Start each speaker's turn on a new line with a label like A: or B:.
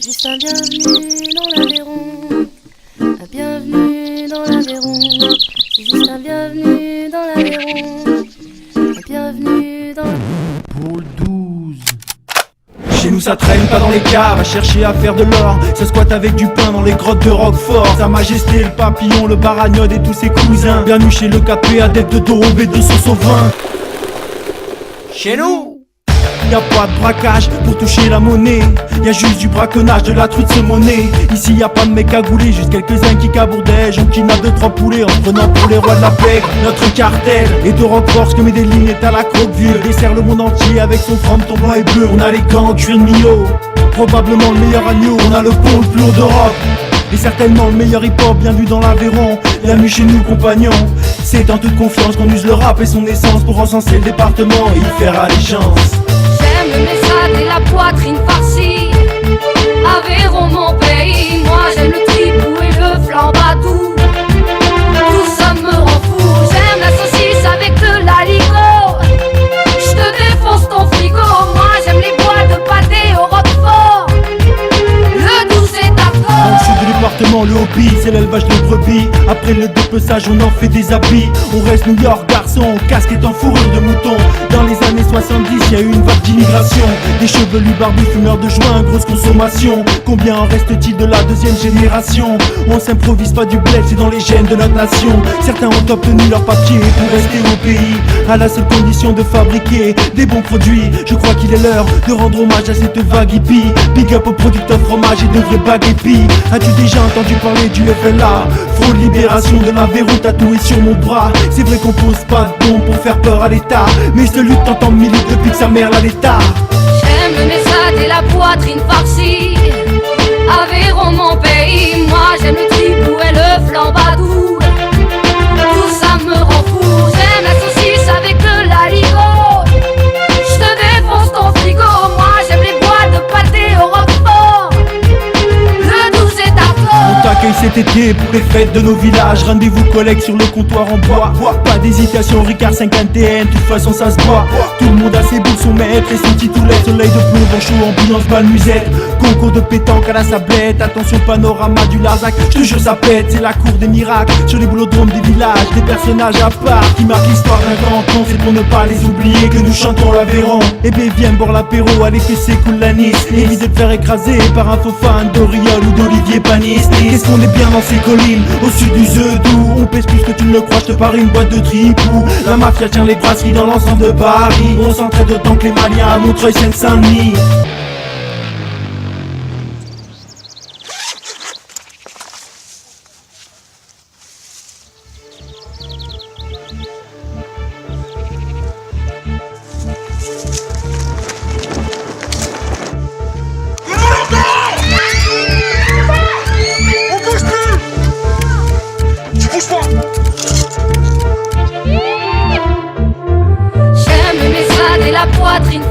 A: Juste un bienvenu dans l'Aveyron, un bienvenu dans l'Aveyron. C'est juste un bienvenu dans l'Aveyron, un bienvenu dans
B: Pôle 12. Chez nous ça traîne pas dans les caves à chercher à faire de l'or. Ça squatte avec du pain dans les grottes de Roquefort. Sa Majesté, le Papillon, le Baragnode et tous ses cousins. Bienvenue chez le KP, adepte de Dorobé de sauce au vin. Chez nous y'a pas de braquage pour toucher la monnaie. Y'a juste du braconnage, de la truite de monnaie. Ici y'a pas de mecs cagoulés, juste quelques-uns qui cabourdègent. On kidnappe 2-3 poulets en se prenant pour les rois de la pègre. Notre cartel est de Roquefort, que Medellin est à la Croque-Vieux. Dessert le monde entier avec son fronton blanc et bleu. On a les gants, cuir de Millau, probablement le meilleur agneau. On a le pont le plus haut d'Europe et certainement le meilleur hip-hop. Bienvenue dans l'Aveyron, bienvenue chez nous compagnons. C'est en toute confiance qu'on use le rap et son essence pour encenser le département et y faire allégeance.
C: J'aime le message et la poitrine farcie. Aveyron mon pays, moi j'aime le tripou et le flambadou. Tout ça me rend fou. J'aime la saucisse avec de l'aligot. J'te défonce ton frigo. Moi j'aime les boîtes de pâté au Roquefort. Le 12 est à fort.
B: Dans le sud du département, le hobby, c'est l'élevage de brebis. Après le dépeçage, on en fait des habits. On reste New York, garçon, casquette en fourrure de mouton. Dans les années 70, y a eu une vague d'immigration. Des chevelus barbus, fumeurs de joint, grosse consommation. Combien en reste-t-il de la deuxième génération? On s'improvise pas du bled, c'est dans les gènes de notre nation. Certains ont obtenu leur papier pour rester au pays, à la seule condition de fabriquer des bons produits. Je crois qu'il est l'heure de rendre hommage à cette vague hippie. Big up aux producteurs fromage et de vrais bagues épis. As-tu déjà entendu parler du FLA? Fraude libération de l'Aveyron tatoué sur mon bras. C'est vrai qu'on pose pas de bombes pour faire peur à l'État, mais ce lutte t'entend milite depuis que sa mère l'a l'État.
C: J'aime le message et la poitrine farcie. Aveyron mon pays, moi j'aime le tripou et le flambadou. Tout ça me rend fou. J'aime la saucisse avec de l'aligot. J'te défonce ton frigo. Moi j'aime les boîtes de pâté au Roquefort. Le 12 est à
B: On
C: fort.
B: t'accueille cet été pour les fêtes de nos villages. Rendez-vous collègues sur le comptoir en bois. Pas d'hésitation, Ricard 51, de toute façon ça se boit. Tout le monde a ses boules, son maître et son titulaire. Soleil de plomb, vent chaud, ambiance balmusette. Concours de pétanque à la sablette. Attention panorama du Larzac, je te jure ça pète. C'est la cour des miracles, sur les boulodromes des villages. Des personnages à part qui marquent l'histoire d'un grand temps. C'est pour ne pas les oublier que nous chantons l'Aveyron. Eh bien viens boire l'apéro, allez que c'est cool l'anis. Évite de te faire écraser par un faux fan d'Oriol ou d'Olivier Panis. Qu'est-ce qu'on est bien dans ces collines, au sud du Zedou. On pèse plus que tu ne le crois, je te parie une boîte de tripou. La mafia tient les brasseries dans l'ensemble de Paris. On s'entraide autant que les Maliens à Montreuil, Seine-Saint-Denis.
C: J'aime le message et la poitrine